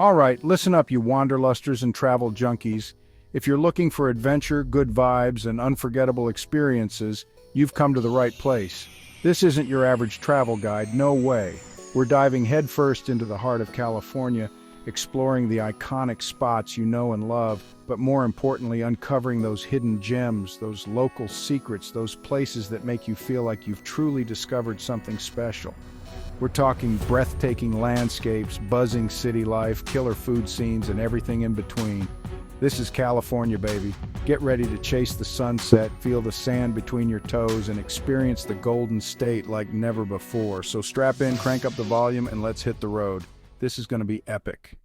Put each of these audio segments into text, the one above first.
All right, listen up, you wanderlusters and travel junkies. If you're looking for adventure, good vibes, and unforgettable experiences, you've come to the right place. This isn't your average travel guide, no way. We're diving headfirst into the heart of California, exploring the iconic spots you know and love, but more importantly, uncovering those hidden gems, those local secrets, those places that make you feel like you've truly discovered something special. We're talking breathtaking landscapes, buzzing city life, killer food scenes, and everything in between. This is California, baby. Get ready to chase the sunset, feel the sand between your toes, and experience the Golden State like never before. So strap in, crank up the volume, and let's hit the road. This is going to be epic.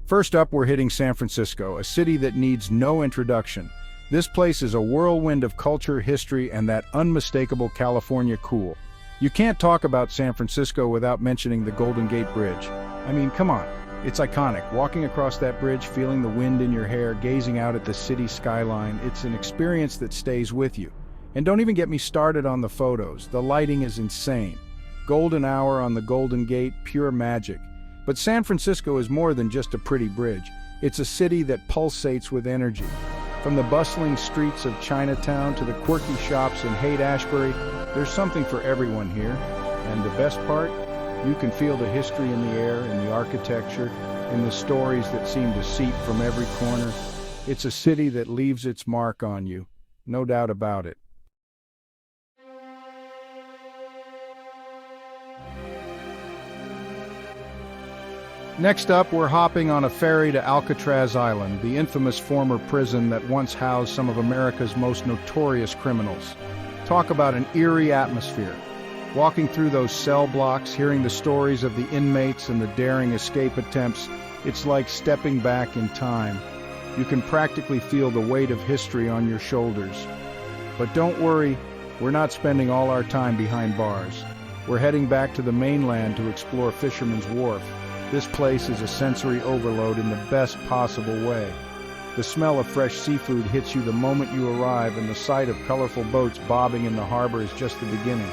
First up, we're hitting San Francisco, a city that needs no introduction. This place is a whirlwind of culture, history, and that unmistakable California cool. You can't talk about San Francisco without mentioning the Golden Gate Bridge. I mean, come on, it's iconic. Walking across that bridge, feeling the wind in your hair, gazing out at the city skyline, it's an experience that stays with you. And don't even get me started on the photos. The lighting is insane. Golden hour on the Golden Gate, pure magic. But San Francisco is more than just a pretty bridge. It's a city that pulsates with energy. From the bustling streets of Chinatown to the quirky shops in Haight-Ashbury, there's something for everyone here. And the best part? You can feel the history in the air, in the architecture, in the stories that seem to seep from every corner. It's a city that leaves its mark on you, no doubt about it. Next up, we're hopping on a ferry to Alcatraz Island, the infamous former prison that once housed some of America's most notorious criminals. Talk about an eerie atmosphere. Walking through those cell blocks, hearing the stories of the inmates and the daring escape attempts, it's like stepping back in time. You can practically feel the weight of history on your shoulders. But don't worry, we're not spending all our time behind bars. We're heading back to the mainland to explore Fisherman's Wharf. This place is a sensory overload in the best possible way. The smell of fresh seafood hits you the moment you arrive, and the sight of colorful boats bobbing in the harbor is just the beginning.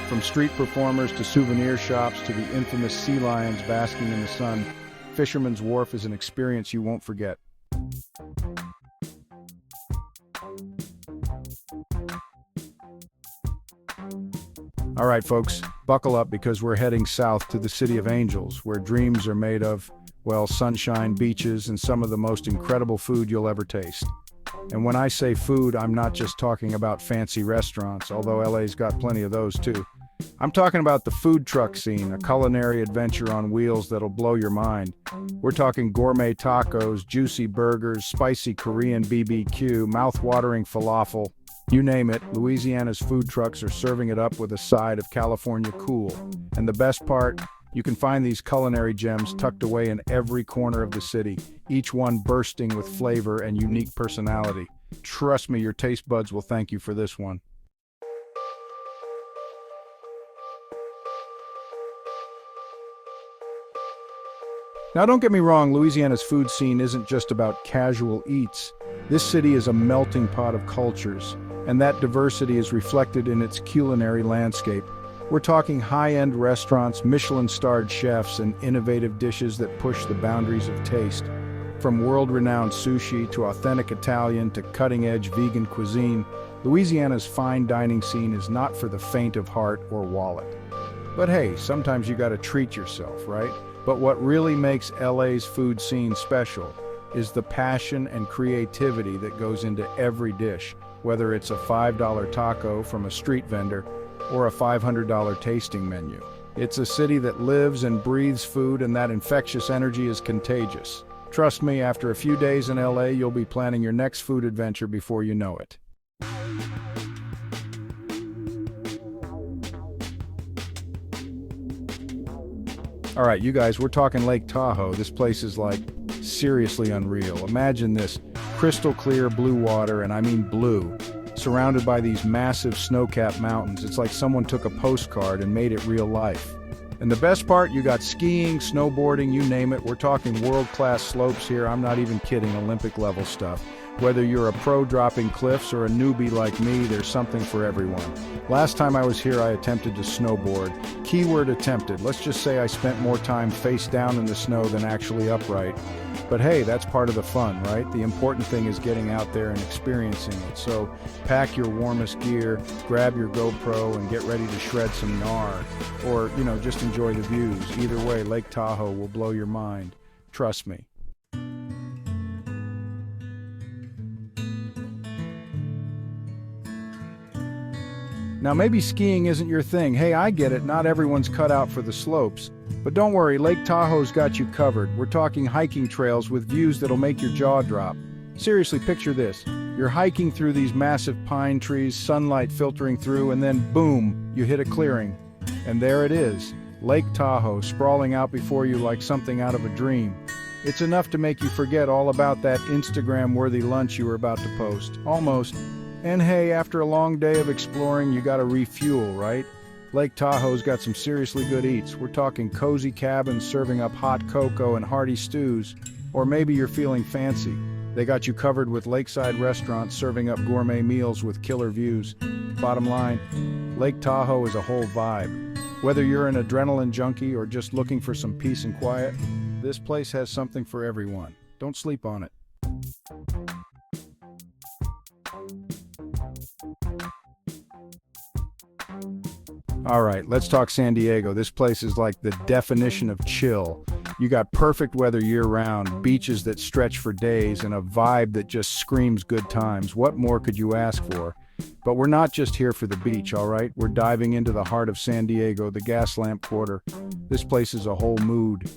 From street performers to souvenir shops to the infamous sea lions basking in the sun, Fisherman's Wharf is an experience you won't forget. All right, folks, buckle up because we're heading south to the City of Angels, where dreams are made of, well, sunshine, beaches, and some of the most incredible food you'll ever taste. And when I say food, I'm not just talking about fancy restaurants, although LA's got plenty of those too. I'm talking about the food truck scene, a culinary adventure on wheels that'll blow your mind. We're talking gourmet tacos, juicy burgers, spicy Korean BBQ, mouth-watering falafel. You name it, Louisiana's food trucks are serving it up with a side of California cool. And the best part, you can find these culinary gems tucked away in every corner of the city, each one bursting with flavor and unique personality. Trust me, your taste buds will thank you for this one. Now, don't get me wrong, Louisiana's food scene isn't just about casual eats. This city is a melting pot of cultures, and that diversity is reflected in its culinary landscape. We're talking high-end restaurants, Michelin-starred chefs, and innovative dishes that push the boundaries of taste. From world-renowned sushi to authentic Italian to cutting-edge vegan cuisine, Louisiana's fine dining scene is not for the faint of heart or wallet. But hey, sometimes you gotta treat yourself, right? But what really makes LA's food scene special is the passion and creativity that goes into every dish, whether it's a $5 taco from a street vendor or a $500 tasting menu. It's a city that lives and breathes food, and that infectious energy is contagious. Trust me, after a few days in LA, you'll be planning your next food adventure before you know it. All right, you guys, we're talking Lake Tahoe. This place is like seriously unreal. Imagine this crystal clear blue water, and I mean blue, surrounded by these massive snow-capped mountains. It's like someone took a postcard and made it real life. And the best part, you got skiing, snowboarding, you name it. We're talking world-class slopes here. I'm not even kidding, Olympic level stuff. Whether you're a pro dropping cliffs or a newbie like me, there's something for everyone. Last time I was here, I attempted to snowboard. Keyword attempted. Let's just say I spent more time face down in the snow than actually upright. But hey, that's part of the fun, right? The important thing is getting out there and experiencing it. So pack your warmest gear, grab your GoPro, and get ready to shred some gnar. Or, just enjoy the views. Either way, Lake Tahoe will blow your mind. Trust me. Now maybe skiing isn't your thing. Hey, I get it, not everyone's cut out for the slopes. But don't worry, Lake Tahoe's got you covered. We're talking hiking trails with views that'll make your jaw drop. Seriously, picture this. You're hiking through these massive pine trees, sunlight filtering through, and then boom, you hit a clearing. And there it is, Lake Tahoe, sprawling out before you like something out of a dream. It's enough to make you forget all about that Instagram-worthy lunch you were about to post. Almost. And hey, after a long day of exploring, you gotta refuel, right? Lake Tahoe's got some seriously good eats. We're talking cozy cabins serving up hot cocoa and hearty stews. Or maybe you're feeling fancy. They got you covered with lakeside restaurants serving up gourmet meals with killer views. Bottom line, Lake Tahoe is a whole vibe. Whether you're an adrenaline junkie or just looking for some peace and quiet, this place has something for everyone. Don't sleep on it. All right, let's talk San Diego. This place is like the definition of chill. You got perfect weather year-round, beaches that stretch for days, and a vibe that just screams good times. What more could you ask for? But we're not just here for the beach, all right? We're diving into the heart of San Diego, the Gaslamp Quarter. This place is a whole mood.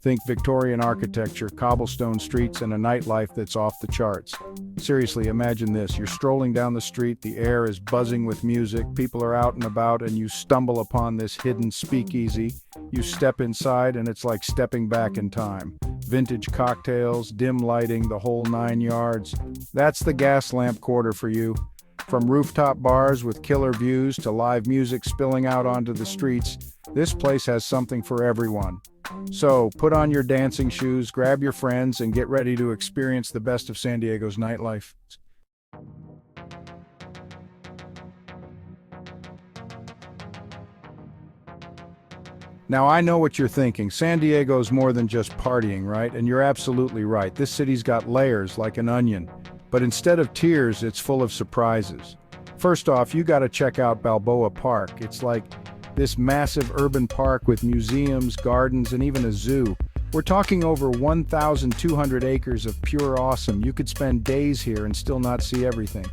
Think Victorian architecture, cobblestone streets, and a nightlife that's off the charts. Seriously, imagine this. You're strolling down the street, the air is buzzing with music, people are out and about, and you stumble upon this hidden speakeasy. You step inside, and it's like stepping back in time. Vintage cocktails, dim lighting, the whole 9 yards. That's the Gaslamp Quarter for you. From rooftop bars with killer views to live music spilling out onto the streets, this place has something for everyone. So, put on your dancing shoes, grab your friends, and get ready to experience the best of San Diego's nightlife. Now, I know what you're thinking. San Diego's more than just partying, right? And you're absolutely right. This city's got layers like an onion. But instead of tiers, it's full of surprises. First off, you gotta check out Balboa Park. It's like this massive urban park with museums, gardens, and even a zoo. We're talking over 1,200 acres of pure awesome. You could spend days here and still not see everything.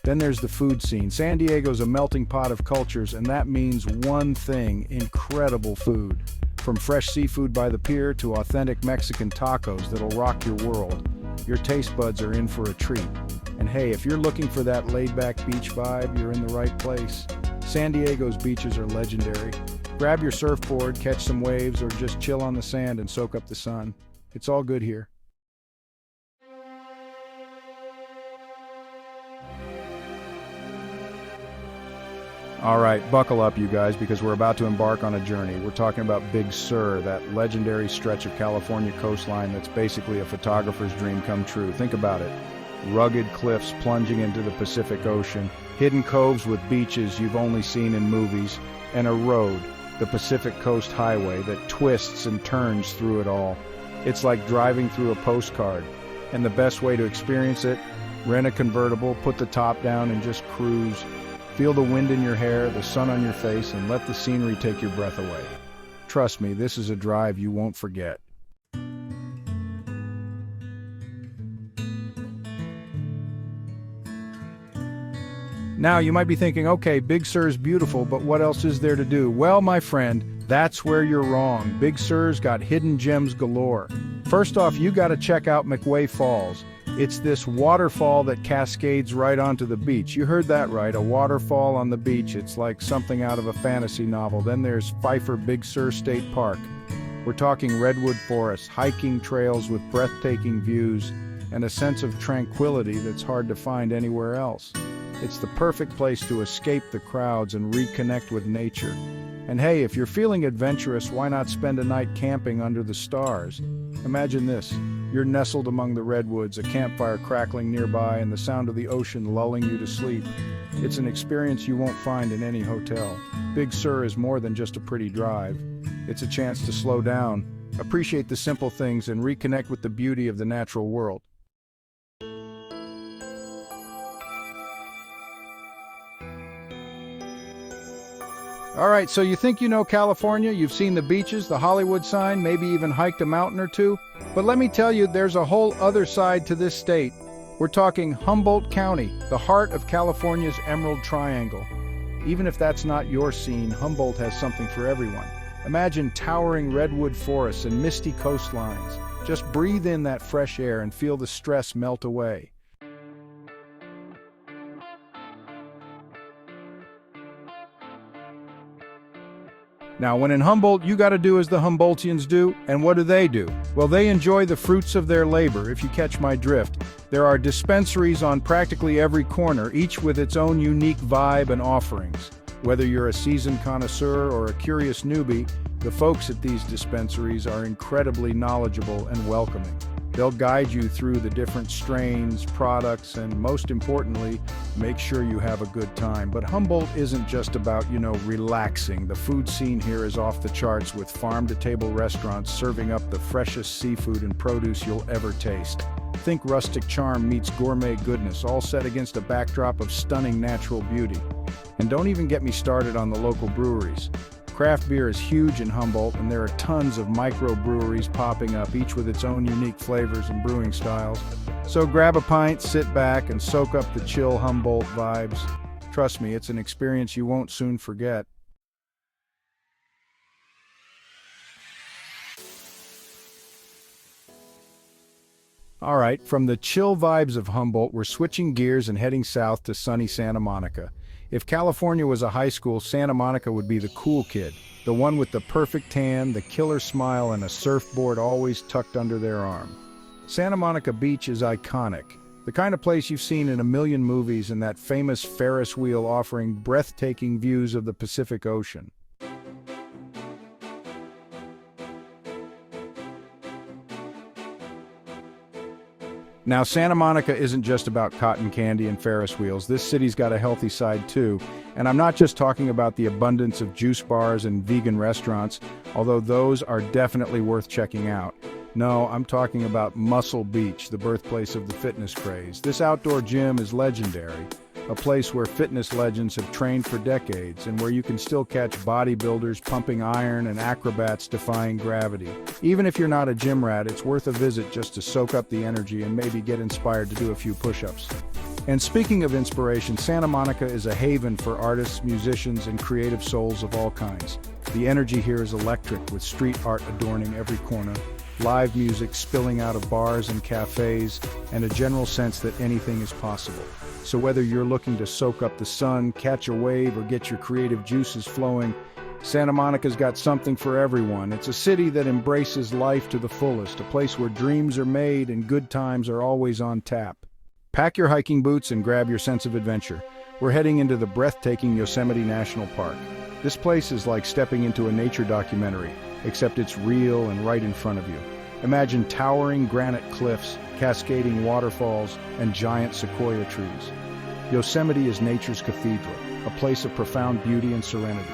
Then there's the food scene. San Diego's a melting pot of cultures, and that means one thing: incredible food. From fresh seafood by the pier to authentic Mexican tacos that'll rock your world. Your taste buds are in for a treat. And hey, if you're looking for that laid-back beach vibe, you're in the right place. San Diego's beaches are legendary. Grab your surfboard, catch some waves, or just chill on the sand and soak up the sun. It's all good here. All right, buckle up, you guys, because we're about to embark on a journey. We're talking about Big Sur, that legendary stretch of California coastline that's basically a photographer's dream come true. Think about it. Rugged cliffs plunging into the Pacific Ocean, hidden coves with beaches you've only seen in movies, and a road, the Pacific Coast Highway, that twists and turns through it all. It's like driving through a postcard. And the best way to experience it? Rent a convertible, put the top down, and just cruise. Feel the wind in your hair, the sun on your face, and let the scenery take your breath away. Trust me, this is a drive you won't forget. Now, you might be thinking, okay, Big Sur's beautiful, but what else is there to do? Well, my friend, that's where you're wrong. Big Sur's got hidden gems galore. First off, you gotta check out McWay Falls. It's this waterfall that cascades right onto the beach. You heard that right, a waterfall on the beach. It's like something out of a fantasy novel. Then there's Pfeiffer Big Sur State Park. We're talking redwood forests, hiking trails with breathtaking views, and a sense of tranquility that's hard to find anywhere else. It's the perfect place to escape the crowds and reconnect with nature. And hey, if you're feeling adventurous, why not spend a night camping under the stars? Imagine this. You're nestled among the redwoods, a campfire crackling nearby, and the sound of the ocean lulling you to sleep. It's an experience you won't find in any hotel. Big Sur is more than just a pretty drive. It's a chance to slow down, appreciate the simple things, and reconnect with the beauty of the natural world. All right, so you think you know California, you've seen the beaches, the Hollywood sign, maybe even hiked a mountain or two. But let me tell you, there's a whole other side to this state. We're talking Humboldt County, the heart of California's Emerald Triangle. Even if that's not your scene, Humboldt has something for everyone. Imagine towering redwood forests and misty coastlines. Just breathe in that fresh air and feel the stress melt away. Now, when in Humboldt, you gotta do as the Humboldtians do, and what do? Well, they enjoy the fruits of their labor, if you catch my drift. There are dispensaries on practically every corner, each with its own unique vibe and offerings. Whether you're a seasoned connoisseur or a curious newbie, the folks at these dispensaries are incredibly knowledgeable and welcoming. They'll guide you through the different strains, products, and most importantly, make sure you have a good time. But Humboldt isn't just about, relaxing. The food scene here is off the charts, with farm-to-table restaurants serving up the freshest seafood and produce you'll ever taste. Think rustic charm meets gourmet goodness, all set against a backdrop of stunning natural beauty. And don't even get me started on the local breweries. Craft beer is huge in Humboldt, and there are tons of microbreweries popping up, each with its own unique flavors and brewing styles. So grab a pint, sit back, and soak up the chill Humboldt vibes. Trust me, it's an experience you won't soon forget. All right, from the chill vibes of Humboldt, we're switching gears and heading south to sunny Santa Monica. If California was a high school, Santa Monica would be the cool kid, the one with the perfect tan, the killer smile, and a surfboard always tucked under their arm. Santa Monica Beach is iconic, the kind of place you've seen in a million movies, and that famous Ferris wheel offering breathtaking views of the Pacific Ocean. Now, Santa Monica isn't just about cotton candy and Ferris wheels. This city's got a healthy side too. And I'm not just talking about the abundance of juice bars and vegan restaurants, although those are definitely worth checking out. No, I'm talking about Muscle Beach, the birthplace of the fitness craze. This outdoor gym is legendary, a place where fitness legends have trained for decades and where you can still catch bodybuilders pumping iron and acrobats defying gravity. Even if you're not a gym rat, it's worth a visit just to soak up the energy and maybe get inspired to do a few push-ups. And speaking of inspiration, Santa Monica is a haven for artists, musicians, and creative souls of all kinds. The energy here is electric, with street art adorning every corner, live music spilling out of bars and cafes, and a general sense that anything is possible. So whether you're looking to soak up the sun, catch a wave, or get your creative juices flowing, Santa Monica's got something for everyone. It's a city that embraces life to the fullest, a place where dreams are made and good times are always on tap. Pack your hiking boots and grab your sense of adventure. We're heading into the breathtaking Yosemite National Park. This place is like stepping into a nature documentary, except it's real and right in front of you. Imagine towering granite cliffs, cascading waterfalls, and giant sequoia trees. Yosemite is nature's cathedral, a place of profound beauty and serenity.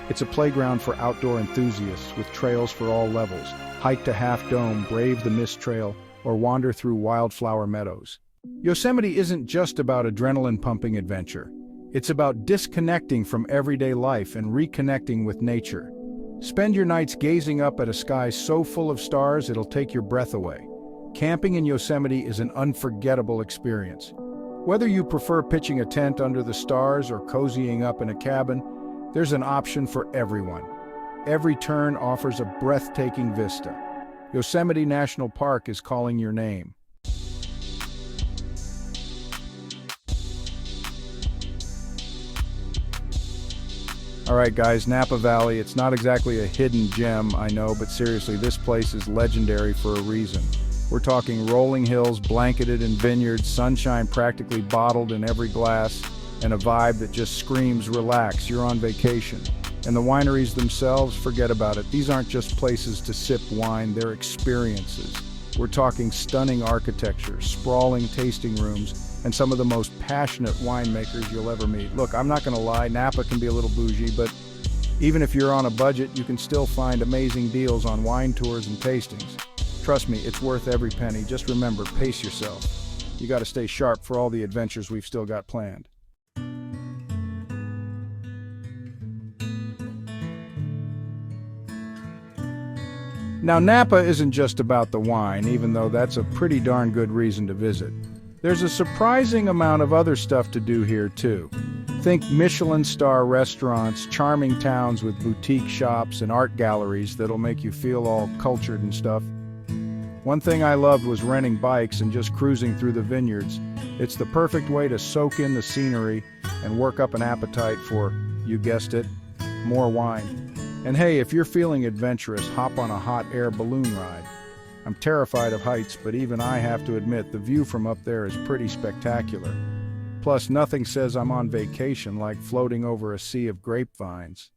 It's a playground for outdoor enthusiasts with trails for all levels. Hike to Half Dome, brave the mist trail, or wander through wildflower meadows. Yosemite isn't just about adrenaline-pumping adventure. It's about disconnecting from everyday life and reconnecting with nature. Spend your nights gazing up at a sky so full of stars it'll take your breath away. Camping in Yosemite is an unforgettable experience. Whether you prefer pitching a tent under the stars or cozying up in a cabin, there's an option for everyone. Every turn offers a breathtaking vista. Yosemite National Park is calling your name. All right, guys, Napa Valley, it's not exactly a hidden gem, I know, but seriously, this place is legendary for a reason. We're talking rolling hills blanketed in vineyards, sunshine practically bottled in every glass, and a vibe that just screams, relax, you're on vacation. And the wineries themselves, forget about it. These aren't just places to sip wine, they're experiences. We're talking stunning architecture, sprawling tasting rooms, and some of the most passionate winemakers you'll ever meet. Look, I'm not gonna lie, Napa can be a little bougie, but even if you're on a budget, you can still find amazing deals on wine tours and tastings. Trust me, it's worth every penny. Just remember, pace yourself. You gotta stay sharp for all the adventures we've still got planned. Now, Napa isn't just about the wine, even though that's a pretty darn good reason to visit. There's a surprising amount of other stuff to do here, too. Think Michelin star restaurants, charming towns with boutique shops and art galleries that'll make you feel all cultured and stuff. One thing I loved was renting bikes and just cruising through the vineyards. It's the perfect way to soak in the scenery and work up an appetite for, you guessed it, more wine. And hey, if you're feeling adventurous, hop on a hot air balloon ride. I'm terrified of heights, but even I have to admit the view from up there is pretty spectacular. Plus, nothing says I'm on vacation like floating over a sea of grapevines.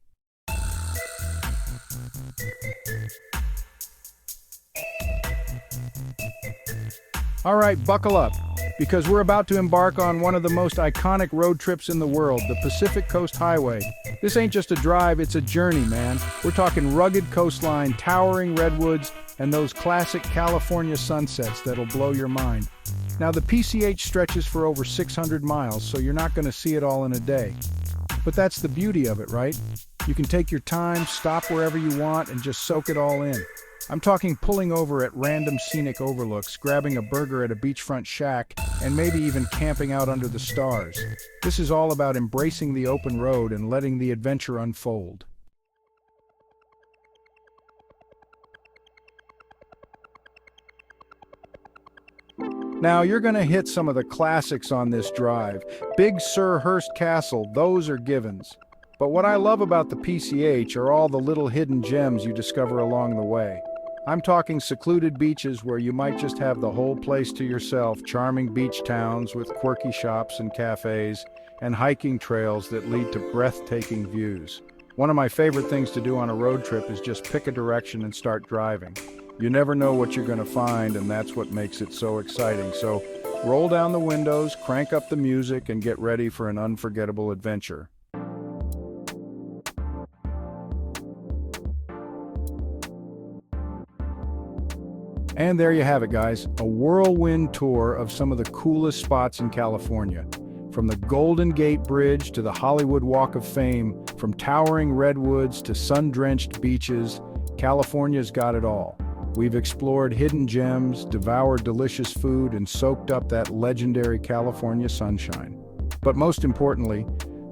All right, buckle up, because we're about to embark on one of the most iconic road trips in the world, the Pacific Coast Highway. This ain't just a drive, it's a journey, man. We're talking rugged coastline, towering redwoods, and those classic California sunsets that'll blow your mind. Now, the PCH stretches for over 600 miles, so you're not going to see it all in a day. But that's the beauty of it, right? You can take your time, stop wherever you want, and just soak it all in. I'm talking pulling over at random scenic overlooks, grabbing a burger at a beachfront shack, and maybe even camping out under the stars. This is all about embracing the open road and letting the adventure unfold. Now, you're going to hit some of the classics on this drive. Big Sur Hearst Castle, those are givens. But what I love about the PCH are all the little hidden gems you discover along the way. I'm talking secluded beaches where you might just have the whole place to yourself, charming beach towns with quirky shops and cafes, and hiking trails that lead to breathtaking views. One of my favorite things to do on a road trip is just pick a direction and start driving. You never know what you're going to find, and that's what makes it so exciting. So roll down the windows, crank up the music, and get ready for an unforgettable adventure. And there you have it, guys, a whirlwind tour of some of the coolest spots in California. From the Golden Gate Bridge to the Hollywood Walk of Fame, from towering redwoods to sun-drenched beaches, California's got it all. We've explored hidden gems, devoured delicious food, and soaked up that legendary California sunshine. But most importantly,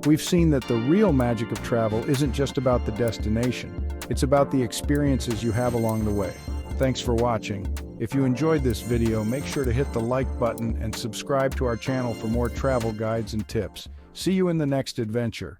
we've seen that the real magic of travel isn't just about the destination. It's about the experiences you have along the way. Thanks for watching. If you enjoyed this video, make sure to hit the like button and subscribe to our channel for more travel guides and tips. See you in the next adventure.